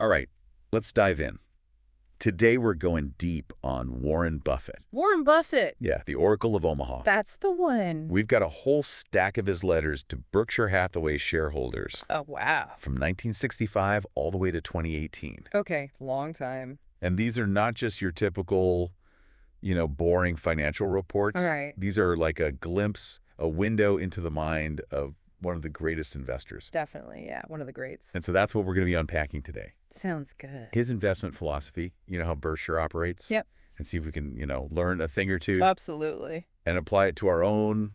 All right, let's dive in. Today we're going deep on Warren Buffett. Warren Buffett. Yeah, the Oracle of Omaha. That's the one. We've got a whole stack of his letters to Berkshire Hathaway shareholders. Oh, wow. From 1965 all the way to 2018. Okay, it's a long time. And these are not just your typical, boring financial reports. All right. These are like a glimpse, a window into the mind of one of the greatest investors. Definitely, yeah. One of the greats. And so that's what we're going to be unpacking today. Sounds good. His investment philosophy, how Berkshire operates. Yep. And see if we can, learn a thing or two. Absolutely. And apply it to our own,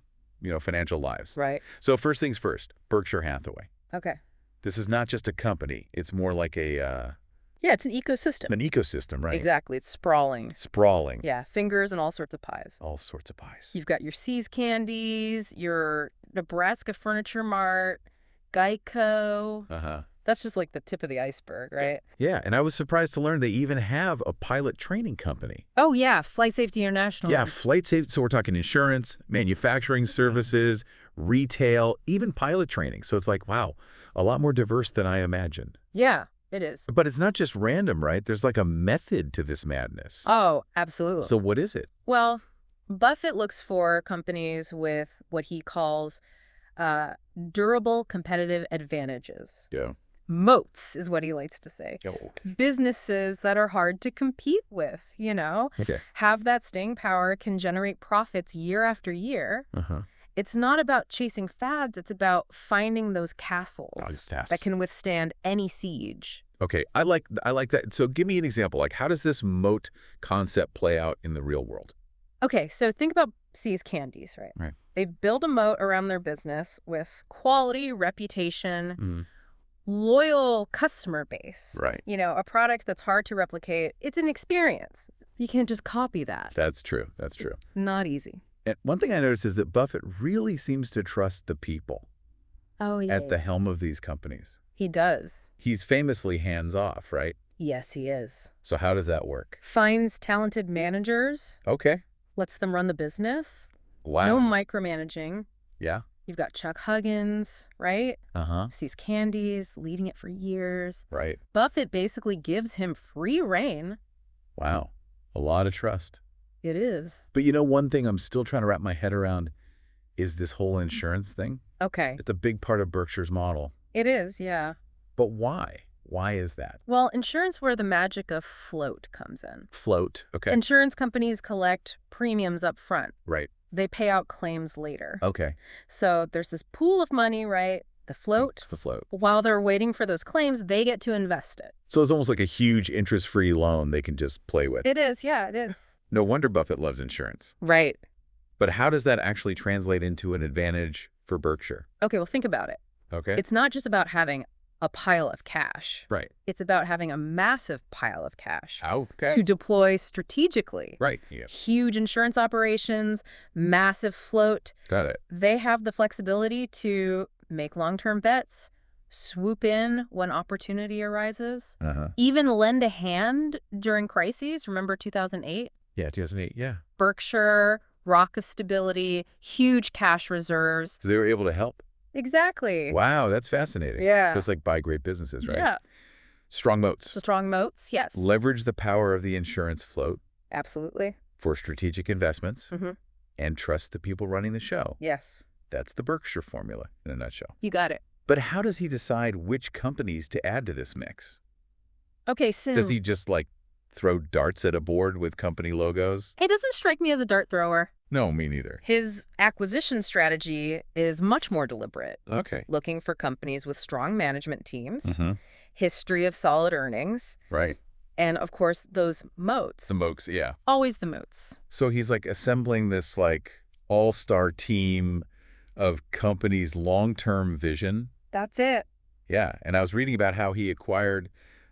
financial lives. Right. So first things first, Berkshire Hathaway. Okay. This is not just a company. It's more like a... Yeah, it's an ecosystem. An ecosystem, right? Exactly. It's sprawling. Sprawling. Yeah, fingers and all sorts of pies. All sorts of pies. You've got your See's Candies, your Nebraska Furniture Mart, Geico. Uh-huh. That's just like the tip of the iceberg, right? Yeah, and I was surprised to learn they even have a pilot training company. Oh, yeah, Flight Safety International. Yeah, flight safety. So we're talking insurance, manufacturing services, retail, even pilot training. So it's like, wow, a lot more diverse than I imagined. Yeah, it is. But it's not just random, right? There's like a method to this madness. Oh, absolutely. So what is it? Well, Buffett looks for companies with what he calls durable competitive advantages. Yeah. Moats is what he likes to say. Oh. Businesses that are hard to compete with, Okay. have that staying power, can generate profits year after year. Uh-huh. It's not about chasing fads. It's about finding those castles that can withstand any siege. Okay, I like that. So give me an example. Like, how does this moat concept play out in the real world? Okay, so think about See's Candies, right? Right. They've built a moat around their business with quality, reputation, loyal customer base. Right. A product that's hard to replicate. It's an experience. You can't just copy that. That's true. That's true. Not easy. And one thing I noticed is that Buffett really seems to trust the people at the helm of these companies. He does. He's famously hands-off, right? Yes, he is. So how does that work? Finds talented managers, Okay. lets them run the business. Wow. No micromanaging. Yeah. You've got Chuck Huggins, right? Uh-huh. See's Candies, leading it for years. Right. Buffett basically gives him free reign. Wow. A lot of trust. It is. But one thing I'm still trying to wrap my head around is this whole insurance thing. Okay. It's a big part of Berkshire's model. It is, yeah. But why? Why is that? Well, insurance where the magic of float comes in. Float. Okay. Insurance companies collect premiums up front. Right. They pay out claims later. Okay. So there's this pool of money, right? The float. The float. While they're waiting for those claims, they get to invest it. So it's almost like a huge interest-free loan they can just play with. It is, yeah, it is. No wonder Buffett loves insurance. Right. But how does that actually translate into an advantage for Berkshire? Okay, well, think about it. Okay. It's not just about having a pile of cash. Right. It's about having a massive pile of cash Okay. to deploy strategically. Right. Yeah. Huge insurance operations, massive float. Got it. They have the flexibility to make long-term bets, swoop in when opportunity arises, Uh-huh. even lend a hand during crises. Remember 2008? Yeah, 2008. Yeah. Berkshire, rock of stability, huge cash reserves. So they were able to help. Exactly. Wow, that's fascinating. Yeah. So it's like buy great businesses, right? Yeah. Strong moats. Strong moats, yes. Leverage the power of the insurance float Absolutely. for strategic investments Mm-hmm. and trust the people running the show. Yes. That's the Berkshire formula in a nutshell. You got it. But how does he decide which companies to add to this mix? Okay, so Does he just throw darts at a board with company logos? he doesn't strike me as a dart thrower. No, me neither. His acquisition strategy is much more deliberate, Okay. looking for companies with strong management teams, Mm-hmm. history of solid earnings, Right. and, of course, those moats. The moats, yeah. Always the moats. So he's assembling this all-star team of companies' long-term vision. That's it. Yeah, and I was reading about how he acquired,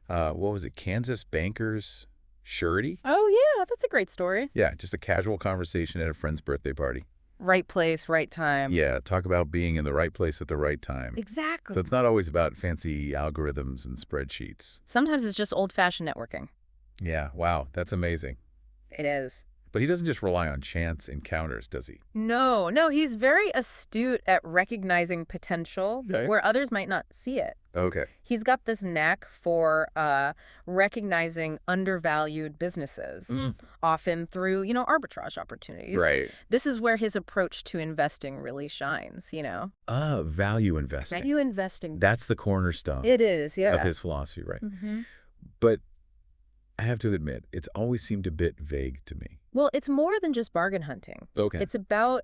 what was it, Kansas Bankers Surety? Oh, yeah, that's a great story. Yeah, just a casual conversation at a friend's birthday party. Right place, right time. Yeah, talk about being in the right place at the right time. Exactly. So it's not always about fancy algorithms and spreadsheets. Sometimes it's just old-fashioned networking. Yeah, wow, that's amazing. It is. But he doesn't just rely on chance encounters, does he? No, he's very astute at recognizing potential Okay. where others might not see it. Okay. He's got this knack for recognizing undervalued businesses, often through, arbitrage opportunities. Right. This is where his approach to investing really shines. Value investing. Value investing. That's the cornerstone It is, yeah. of his philosophy, right? Mm-hmm. But I have to admit, it's always seemed a bit vague to me. Well, it's more than just bargain hunting. Okay. It's about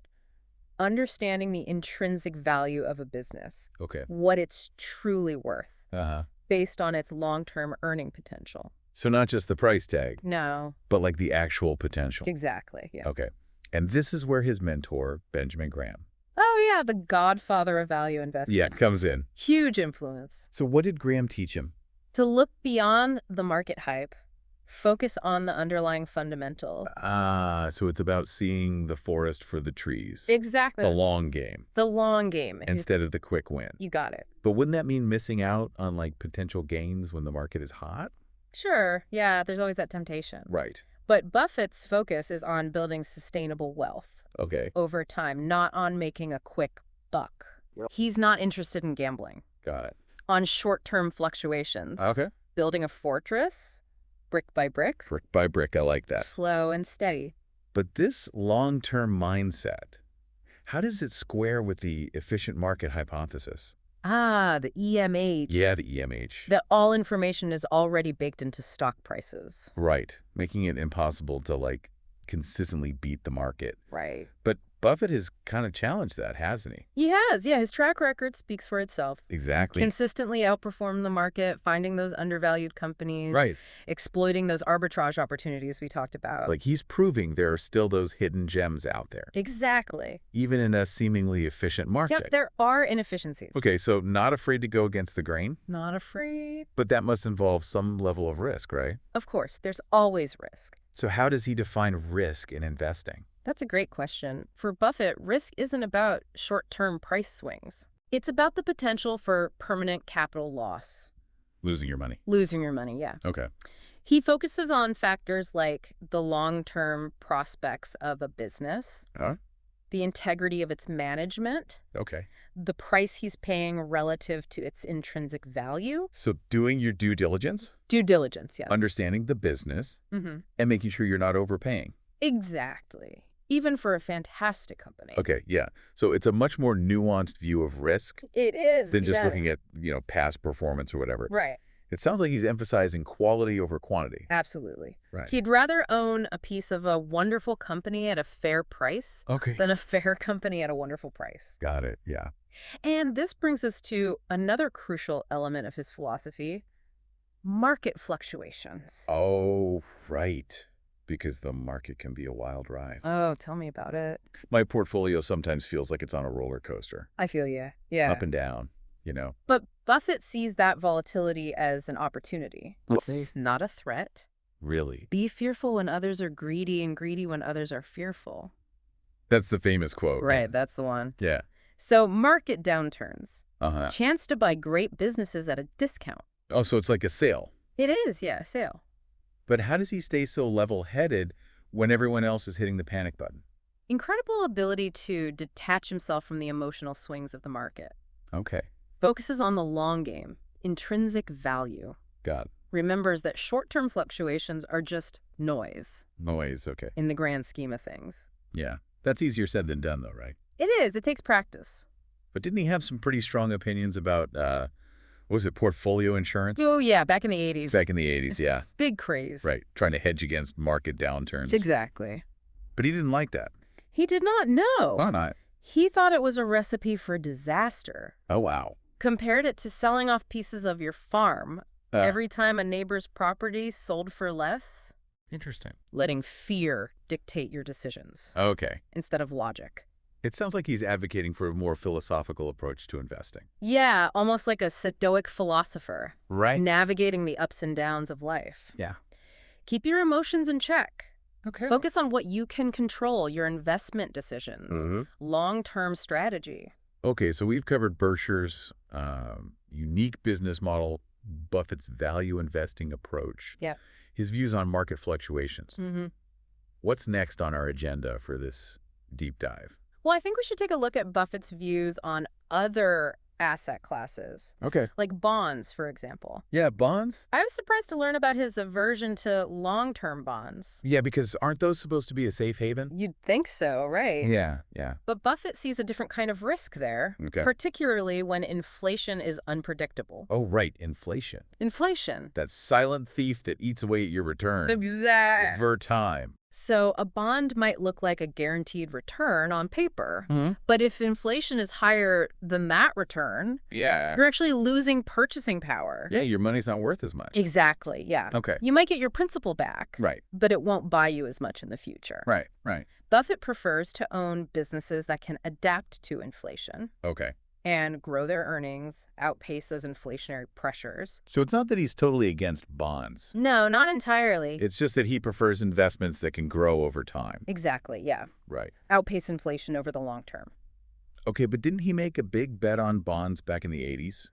understanding the intrinsic value of a business, Okay. what it's truly worth, Uh-huh. based on its long-term earning potential. So not just the price tag, No, but like the actual potential. exactly, yeah. Okay. And this is where his mentor, Benjamin Graham, Oh, yeah, the godfather of value investing. comes in. Huge influence. So what did Graham teach him? To look beyond the market hype, focus on the underlying fundamentals. So it's about seeing the forest for the trees. Exactly. The long game The long game. instead of the quick win. You got it. But wouldn't that mean missing out on like potential gains when the market is hot? Sure, yeah, there's always that temptation. Right. But Buffett's focus is on building sustainable wealth Okay. over time, not on making a quick buck. He's not interested in gambling, Got it. on short-term fluctuations. Okay. Building a fortress, brick by brick, Brick by brick, I like that. slow and steady. But this long-term mindset, how does it square with the efficient market hypothesis? The EMH. Yeah, the EMH. That all information is already baked into stock prices. Right. Making it impossible to like consistently beat the market. Right. But Buffett has kind of challenged that, hasn't he? He has, yeah. His track record speaks for itself. Exactly. Consistently outperform the market, finding those undervalued companies. Right. Exploiting those arbitrage opportunities we talked about. Like he's proving there are still those hidden gems out there, Exactly. even in a seemingly efficient market. Yep, there are inefficiencies. Okay, so not afraid to go against the grain, Not afraid. but that must involve some level of risk, right? Of course, there's always risk. So how does he define risk in investing? That's a great question. For Buffett, risk isn't about short-term price swings. It's about the potential for permanent capital loss. Losing your money. Losing your money, yeah. Okay. He focuses on factors like the long-term prospects of a business, Huh? the integrity of its management, Okay. the price he's paying relative to its intrinsic value. So doing your due diligence, Due diligence, yes. understanding the business, Mm-hmm. and making sure you're not overpaying. Exactly. Even for a fantastic company. Okay, yeah. So it's a much more nuanced view of risk It is. than just exactly. looking at, past performance or whatever. Right. It sounds like he's emphasizing quality over quantity. Absolutely. Right. He'd rather own a piece of a wonderful company at a fair price Okay. than a fair company at a wonderful price. Got it. Yeah. And this brings us to another crucial element of his philosophy, market fluctuations. Oh, right. Because the market can be a wild ride. Oh, tell me about it. My portfolio sometimes feels like it's on a roller coaster. I feel you. Yeah. Up and down. But Buffett sees that volatility as an opportunity. See? Not a threat. Really. Be fearful when others are greedy and greedy when others are fearful. That's the famous quote. Right, that's the one. Yeah. So market downturns. Uh-huh. Chance to buy great businesses at a discount. Oh, so it's like a sale. It is, yeah, a sale. But how does he stay so level-headed when everyone else is hitting the panic button? Incredible ability to detach himself from the emotional swings of the market. Okay. Focuses on the long game, intrinsic value. Got it. Remembers that short-term fluctuations are just noise Noise. Okay. in the grand scheme of things. Yeah. That's easier said than done, though, right? It is. It takes practice. But didn't he have some pretty strong opinions about, what was it, portfolio insurance? Oh, yeah, back in the 80s. Back in the 80s, yeah. Big craze. Right. Trying to hedge against market downturns. Exactly. But he didn't like that. He did not know. Why not? He thought it was a recipe for disaster. Oh, wow. Compared it to selling off pieces of your farm every time a neighbor's property sold for less. Interesting. Letting fear dictate your decisions Okay. instead of logic. It sounds like he's advocating for a more philosophical approach to investing. Yeah, almost like a stoic philosopher. Right. Navigating the ups and downs of life. Yeah. Keep your emotions in check. Okay. Focus on what you can control, your investment decisions, long-term strategy. Okay, so we've covered Berkshire's unique business model, Buffett's value investing approach, Yeah. his views on market fluctuations. Mm-hmm. What's next on our agenda for this deep dive? Well, I think we should take a look at Buffett's views on other asset classes, Okay. like bonds, for example. Yeah, bonds? I was surprised to learn about his aversion to long-term bonds. Yeah, because aren't those supposed to be a safe haven? You'd think so, right? Yeah, yeah. But Buffett sees a different kind of risk there, Okay. particularly when inflation is unpredictable. Oh, right, inflation. Inflation. That silent thief that eats away at your returns. Exactly. Over time. So a bond might look like a guaranteed return on paper, Mm-hmm. but if inflation is higher than that return, Yeah. you're actually losing purchasing power. Yeah, your money's not worth as much. Exactly, yeah. Okay. You might get your principal back, Right, but it won't buy you as much in the future. right, right. Buffett prefers to own businesses that can adapt to inflation Okay. and grow their earnings, outpace those inflationary pressures. So it's not that he's totally against bonds. No, not entirely. It's just that he prefers investments that can grow over time. Exactly, yeah. Right. Outpace inflation over the long term. Okay, but didn't he make a big bet on bonds back in the 80s?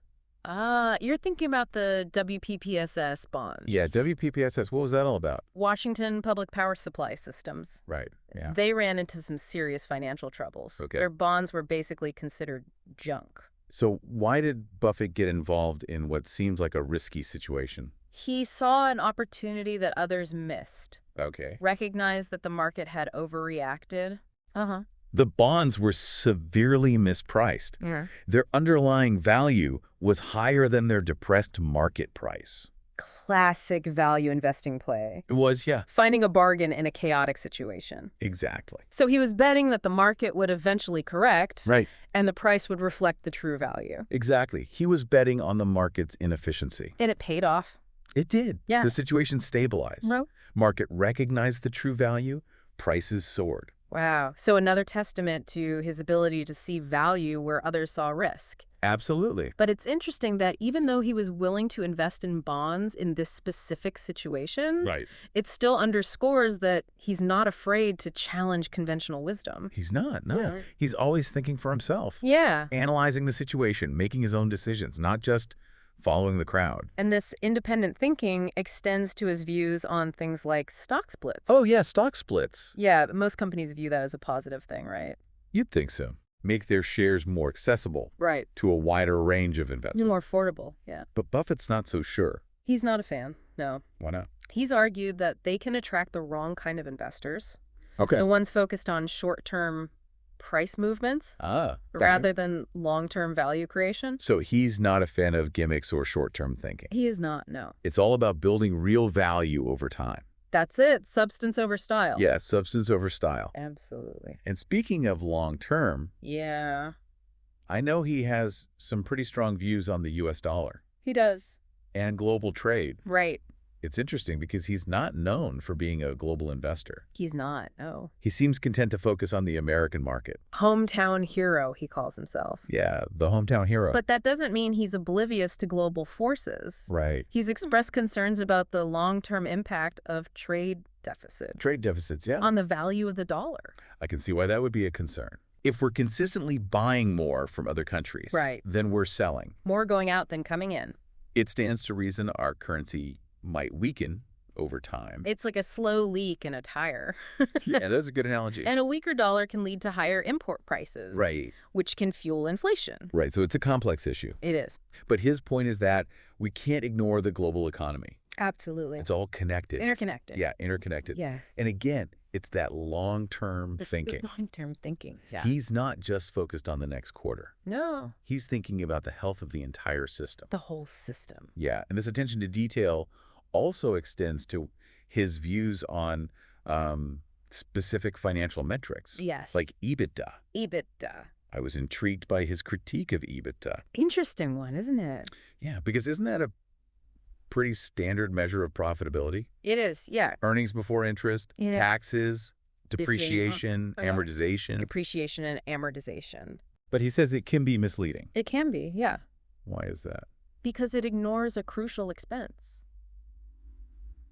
You're thinking about the WPPSS bonds. Yeah, WPPSS, what was that all about? Washington Public Power Supply Systems. Right, yeah. They ran into some serious financial troubles. Okay. Their bonds were basically considered junk. So why did Buffett get involved in what seems like a risky situation? He saw an opportunity that others missed, Okay. recognized that the market had overreacted. Uh-huh. The bonds were severely mispriced. Yeah. Their underlying value was higher than their depressed market price. Classic value investing play. It was, yeah. Finding a bargain in a chaotic situation. Exactly. So he was betting that the market would eventually correct, Right. and the price would reflect the true value. Exactly. He was betting on the market's inefficiency. And it paid off. It did. Yeah. The situation stabilized. No? Market recognized the true value. Prices soared. Wow. So another testament to his ability to see value where others saw risk. Absolutely. But it's interesting that even though he was willing to invest in bonds in this specific situation, Right. it still underscores that he's not afraid to challenge conventional wisdom. He's not, no. Yeah. He's always thinking for himself. Yeah. Analyzing the situation, making his own decisions, not just following the crowd. And this independent thinking extends to his views on things like stock splits. Oh, yeah, stock splits. Yeah, most companies view that as a positive thing, right? You'd think so. Make their shares more accessible Right. to a wider range of investors. More affordable, yeah. But Buffett's not so sure. He's not a fan, no. Why not? He's argued that they can attract the wrong kind of investors, Okay. the ones focused on short-term price movements Okay. rather than long-term value creation. So he's not a fan of gimmicks or short-term thinking. He is not, no. It's all about building real value over time. That's it, substance over style. Yeah, substance over style. Absolutely. And speaking of long-term, Yeah, I know he has some pretty strong views on the U.S. dollar he does. and global trade. Right. It's interesting because he's not known for being a global investor. He's not, no. He seems content to focus on the American market. Hometown hero, he calls himself. Yeah, the hometown hero. But that doesn't mean he's oblivious to global forces. Right. He's expressed concerns about the long-term impact of trade deficit Trade deficits, yeah. on the value of the dollar. I can see why that would be a concern. If we're consistently buying more from other countries, Right. then we're selling. More going out than coming in. It stands to reason our currency might weaken over time. It's like a slow leak in a tire. Yeah, that's a good analogy. And a weaker dollar can lead to higher import prices, Right. which can fuel inflation. Right, so it's a complex issue. It is. But his point is that we can't ignore the global economy. Absolutely. It's all connected. Interconnected. Yeah, interconnected. Yeah. And again, it's that long-term thinking. Long-term thinking. Yeah. He's not just focused on the next quarter. No. He's thinking about the health of the entire system. The whole system. Yeah, and this attention to detail also extends to his views on specific financial metrics. Yes. Like EBITDA. EBITDA. I was intrigued by his critique of EBITDA. Interesting one, isn't it? Yeah, because isn't that a pretty standard measure of profitability? It is, yeah. Earnings before interest, Yeah. taxes, depreciation, Oh, yeah. amortization. Depreciation and amortization. But he says it can be misleading. It can be, yeah. Why is that? Because it ignores a crucial expense.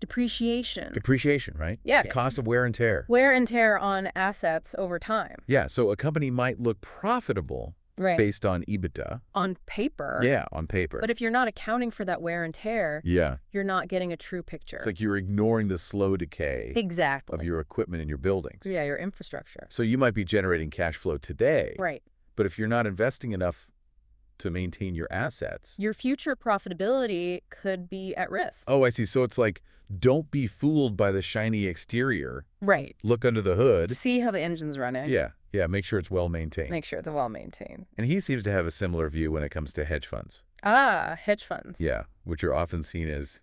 Depreciation. Depreciation, right? Yeah. The cost of wear and tear. Wear and tear on assets over time. Yeah, so a company might look profitable Right. based on EBITDA. On paper. Yeah, on paper. But if you're not accounting for that wear and tear, Yeah. you're not getting a true picture. It's like you're ignoring the slow decay Exactly. of your equipment and your buildings. Yeah, your infrastructure. So you might be generating cash flow today, Right. but if you're not investing enough to maintain your assets. Your future profitability could be at risk. Oh, I see. So it's like, don't be fooled by the shiny exterior. Right. Look under the hood. See how the engine's running. Yeah. Yeah. Make sure it's well maintained. Make sure it's well maintained. And he seems to have a similar view when it comes to hedge funds. Ah, hedge funds. Yeah. Which are often seen as,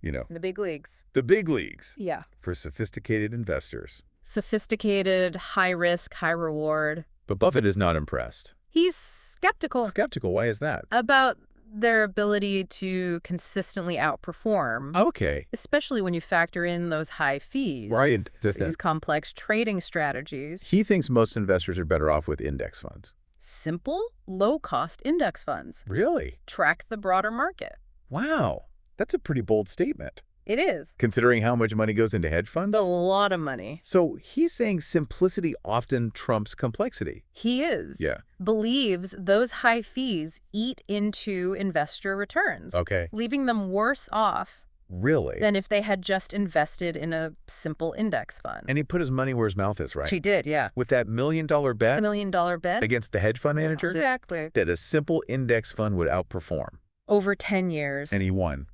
The big leagues. the big leagues Yeah. for sophisticated investors. Sophisticated, high risk, high reward. But Buffett is not impressed. He's skeptical Skeptical. Why is that? about their ability to consistently outperform, Okay. especially when you factor in those high fees, Right. these complex trading strategies. He thinks most investors are better off with index funds. Simple, low-cost index funds. Really? Track the broader market. Wow. That's a pretty bold statement, It is. considering how much money goes into hedge funds. A lot of money. So he's saying simplicity often trumps complexity. He is. Yeah. Believes those high fees eat into investor returns, Okay. leaving them worse off Really? than if they had just invested in a simple index fund. And he put his money where his mouth is, right? She did, yeah. With that $1 million The bet $1 million bet? against the hedge fund manager, Exactly. that a simple index fund would outperform. Over 10 years, And he won.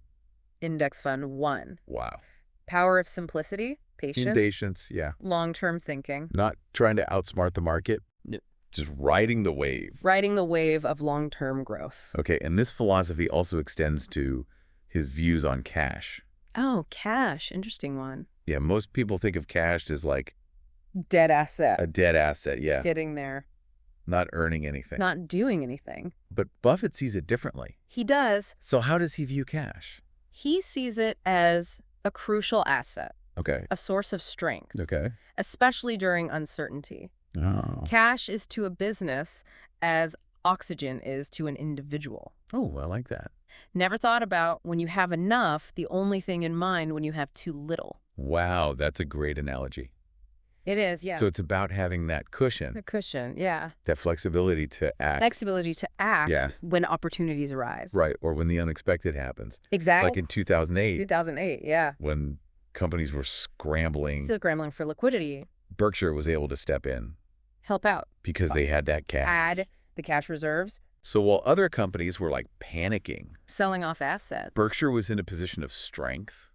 index fund won. Wow. Power of simplicity, patience, Patience, yeah. long-term thinking, Not trying to outsmart the market. No. Just riding the wave. riding the wave of long-term growth. Okay, and this philosophy also extends to his views on cash. Oh, cash. Interesting one. Yeah, most people think of cash as like Dead asset. a dead asset, yeah, Sitting there, not earning anything. not doing anything. But Buffett sees it differently. He does. So how does he view cash? He sees it as a crucial asset, Okay. a source of strength, Okay. especially during uncertainty. Oh. Cash is to a business as oxygen is to an individual. Oh, I like that. Never thought about when you have enough, the only thing in mind when you have too little. Wow, that's a great analogy. It is, yeah. So it's about having that cushion, The cushion, yeah. that flexibility to act. Flexibility to act Yeah. when opportunities arise. Right, or when the unexpected happens. Exactly. Like in 2008, 2008, yeah. when companies were scrambling, Still scrambling for liquidity. Berkshire was able to step in Help out. because they had that cash. Add the cash reserves. So while other companies were like panicking, Selling off assets. Berkshire was in a position of strength,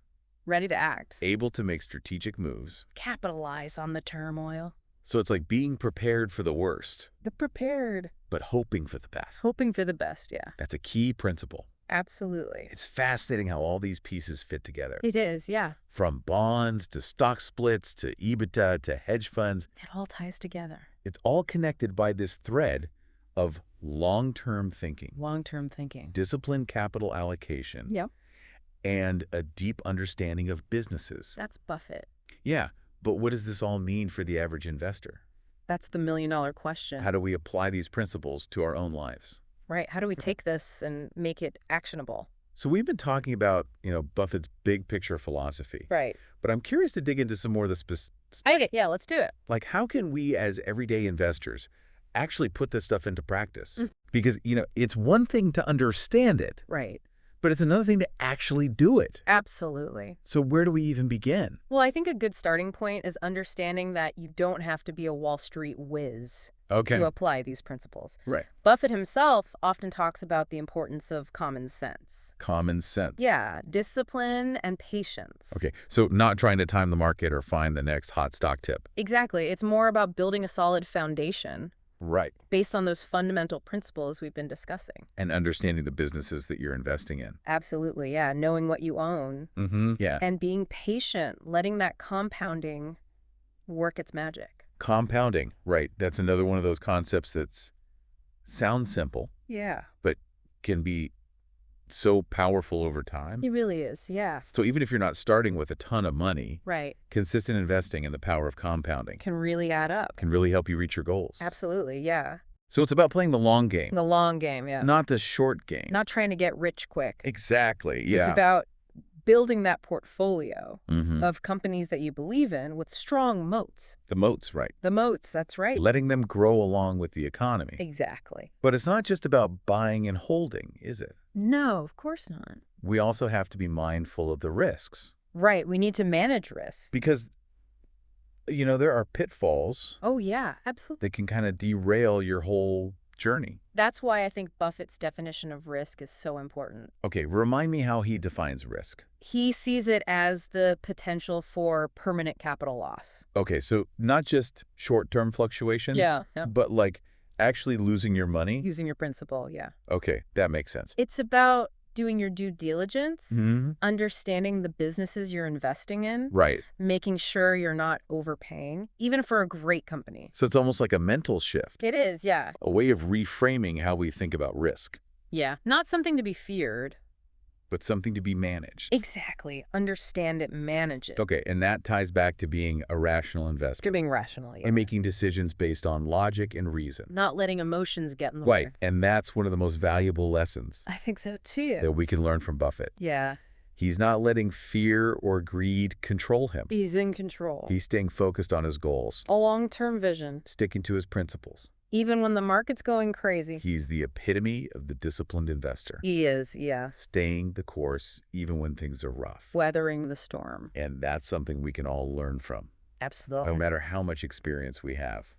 Ready to act. able to make strategic moves. Capitalize on the turmoil. So it's like being prepared for the worst, The prepared. but hoping for the best. Hoping for the best, yeah. That's a key principle. Absolutely. It's fascinating how all these pieces fit together. It is, yeah. From bonds to stock splits to EBITDA to hedge funds, It all ties together. it's all connected by this thread of long-term thinking, Long-term thinking. disciplined capital allocation, Yep. and a deep understanding of businesses. That's Buffett. Yeah, but what does this all mean for the average investor? That's the $1 million question. How do we apply these principles to our own lives? Right. How do we take this and make it actionable? So we've been talking about, Buffett's big picture philosophy, Right. but I'm curious to dig into some more of the specifics. Okay, yeah, let's do it. Like, how can we as everyday investors actually put this stuff into practice? Mm. Because, it's one thing to understand it, Right. but it's another thing to actually do it. Absolutely. So where do we even begin? Well, I think a good starting point is understanding that you don't have to be a Wall Street whiz to apply these principles. Right. Buffett himself often talks about the importance of common sense. Common sense. Yeah, discipline and patience. Okay, so not trying to time the market or find the next hot stock tip. Exactly. It's more about building a solid foundation Right. based on those fundamental principles we've been discussing. And understanding the businesses that you're investing in. Absolutely, yeah. Knowing what you own Mm-hmm. Yeah. and being patient, letting that compounding work its magic. Compounding. Right. That's another one of those concepts that's sounds simple, Yeah. but can be so powerful over time. It really is, yeah. So even if you're not starting with a ton of money, Right. consistent investing and the power of compounding Can really add up. can really help you reach your goals. Absolutely, yeah. So it's about playing the long game, The long game, yeah. not the short game. Not trying to get rich quick. Exactly. Yeah. It's about building that portfolio Mhm. of companies that you believe in with strong moats. The moats, right. The moats, that's right. Letting them grow along with the economy. Exactly. But it's not just about buying and holding, is it? No, of course not. We also have to be mindful of the risks Right, we need to manage risk. because, there are pitfalls Oh, yeah, absolutely. that can kind of derail your whole journey. That's why I think Buffett's definition of risk is so important. Okay, remind me how he defines risk. He sees it as the potential for permanent capital loss. Okay, so not just short-term fluctuations, Yeah. but like actually losing your money? Using your principal, yeah. Okay, that makes sense. It's about doing your due diligence, Mm-hmm. understanding the businesses you're investing in, Right. making sure you're not overpaying, even for a great company. So it's almost like a mental shift, It is, yeah. a way of reframing how we think about risk, Yeah. Not something to be feared. but something to be managed. Exactly. Understand it, manage it. Okay, and that ties back to being a rational investor To being rational, yeah. and making decisions based on logic and reason. Not letting emotions get in the way. Right, and that's one of the most valuable lessons I think so too. that we can learn from Buffett. Yeah. He's not letting fear or greed control him. He's in control. He's staying focused on his goals, A long-term vision. sticking to his principles. Even when the market's going crazy. He's the epitome of the disciplined investor, He is, yeah. staying the course even when things are rough. Weathering the storm. And that's something we can all learn from, Absolutely. no matter how much experience we have.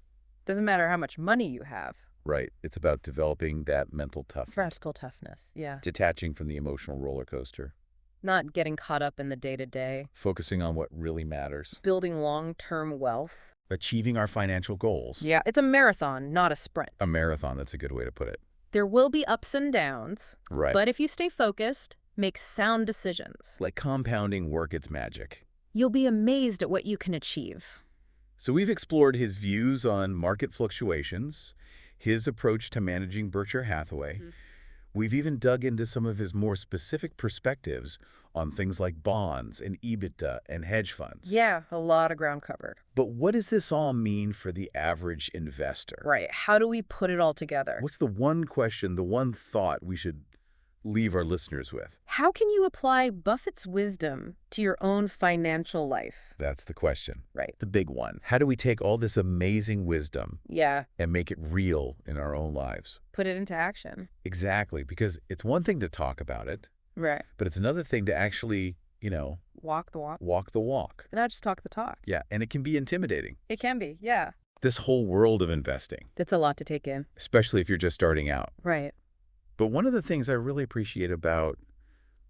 Doesn't matter how much money you have. Right. It's about developing that mental toughness, Practical toughness, yeah. detaching from the emotional roller coaster, Not getting caught up in the day-to-day. focusing on what really matters, Building long-term wealth. achieving our financial goals. Yeah, it's a marathon, not a sprint. A marathon, that's a good way to put it. There will be ups and downs, Right. but if you stay focused, make sound decisions, Let compounding work its magic. you'll be amazed at what you can achieve. So we've explored his views on market fluctuations, his approach to managing Berkshire Hathaway. Mhm. We've even dug into some of his more specific perspectives on things like bonds and EBITDA and hedge funds. Yeah, a lot of ground covered. But what does this all mean for the average investor? Right, how do we put it all together? What's the one question, the one thought we should leave our listeners with? How can you apply Buffett's wisdom to your own financial life? That's the question. Right. The big one. How do we take all this amazing wisdom Yeah, and make it real in our own lives? put it into action. Exactly, because it's one thing to talk about it, Right. but it's another thing to actually, Walk the walk. walk the walk. Not just talk the talk. Yeah, and it can be intimidating. It can be, yeah. This whole world of investing, That's a lot to take in. especially if you're just starting out. Right. But one of the things I really appreciate about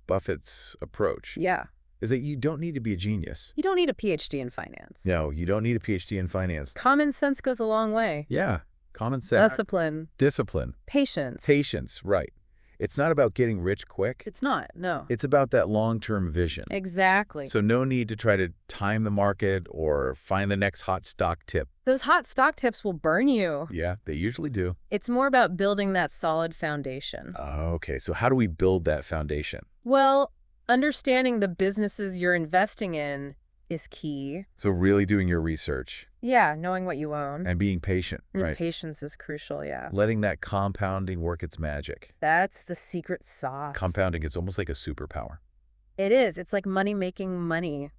Buffett's approach Yeah. is that you don't need to be a genius. You don't need a PhD in finance. No, you don't need a PhD in finance. Common sense goes a long way. Yeah, common sense, Discipline, discipline, patience. patience, right. It's not about getting rich quick. It's not, no. It's about that long-term vision. Exactly. So no need to try to time the market or find the next hot stock tip. Those hot stock tips will burn you. Yeah, they usually do. It's more about building that solid foundation. Okay, so how do we build that foundation? Well, understanding the businesses you're investing in is key. So really doing your research Yeah, knowing what you own. and being patient, And right? patience is crucial, yeah. Letting that compounding work its magic. That's the secret sauce. Compounding is almost like a superpower. It is. It's like money making money.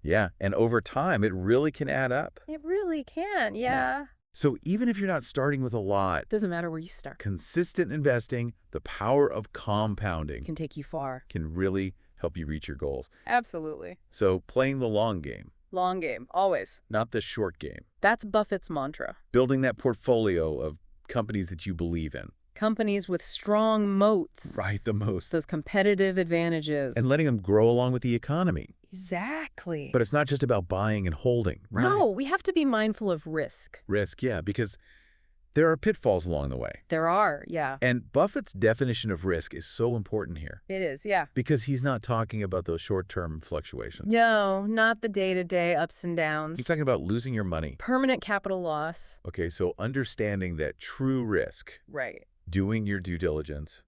Yeah, and over time, it really can add up. It really can, yeah. So even if you're not starting with a lot, Doesn't matter where you start. consistent investing, the power of compounding Can take you far. can really help you reach your goals. Absolutely. So playing the long game, Long game, always. not the short game. That's Buffett's mantra. Building that portfolio of companies that you believe in. Companies with strong moats. Right, the most. Those competitive advantages. And letting them grow along with the economy. Exactly. But it's not just about buying and holding, right? No, we have to be mindful of risk. Risk, yeah, because there are pitfalls along the way. There are, yeah. And Buffett's definition of risk is so important here It is, yeah. because he's not talking about those short-term fluctuations. No, not the day-to-day ups and downs. He's talking about losing your money. Permanent capital loss. Okay, so understanding that true risk, Right. doing your due diligence,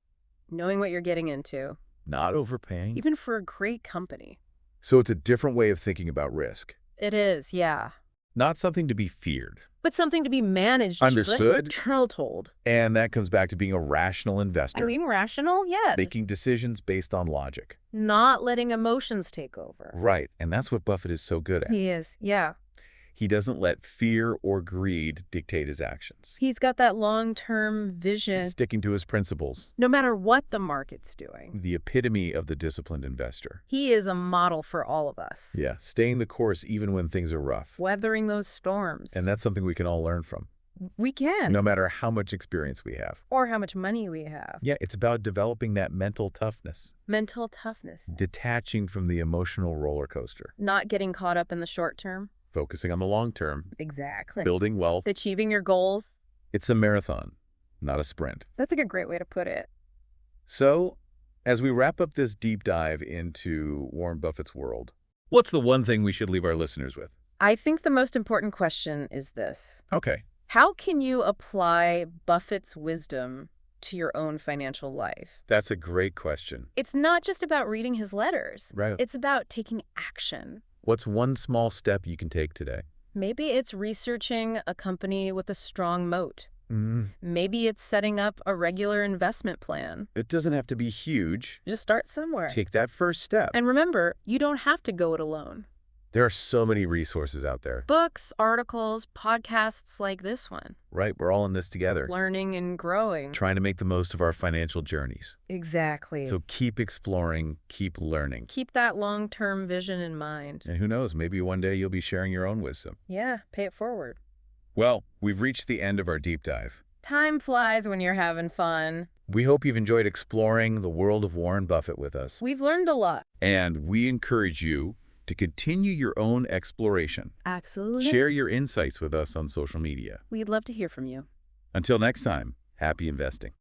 Knowing what you're getting into. not overpaying. Even for a great company. So it's a different way of thinking about risk. It is, yeah. Not something to be feared. But something to be managed. Understood. Told. And that comes back to being a rational investor. Being rational, yes. Making decisions based on logic. Not letting emotions take over. Right, and that's what Buffett is so good at. He is, yeah. He doesn't let fear or greed dictate his actions. He's got that long-term vision. Sticking to his principles. No matter what the market's doing. The epitome of the disciplined investor. He is a model for all of us. Yeah, staying the course even when things are rough. Weathering those storms. And that's something we can all learn from. We can. no matter how much experience we have. Or how much money we have. Yeah, it's about developing that mental toughness, Mental toughness. detaching from the emotional roller coaster, Not getting caught up in the short term. focusing on the long term, Exactly. building wealth. Achieving your goals. It's a marathon, not a sprint. That's a good, great way to put it. So, as we wrap up this deep dive into Warren Buffett's world, what's the one thing we should leave our listeners with? I think the most important question is this. Okay. How can you apply Buffett's wisdom to your own financial life? That's a great question. It's not just about reading his letters. Right. It's about taking action. What's one small step you can take today? Maybe it's researching a company with a strong moat. Mm, Maybe it's setting up a regular investment plan. it doesn't have to be huge. Just start somewhere. Take that first step. And remember, you don't have to go it alone. There are so many resources out there, Books, articles, podcasts like this one. right? We're all in this together, Learning and growing. trying to make the most of our financial journeys. Exactly. So keep exploring, keep learning. Keep that long-term vision in mind. And who knows, maybe one day you'll be sharing your own wisdom. Yeah, pay it forward. Well, we've reached the end of our deep dive. Time flies when you're having fun. We hope you've enjoyed exploring the world of Warren Buffett with us. We've learned a lot. And we encourage you to continue your own exploration. Absolutely. Share your insights with us on social media. We'd love to hear from you. Until next time, happy investing.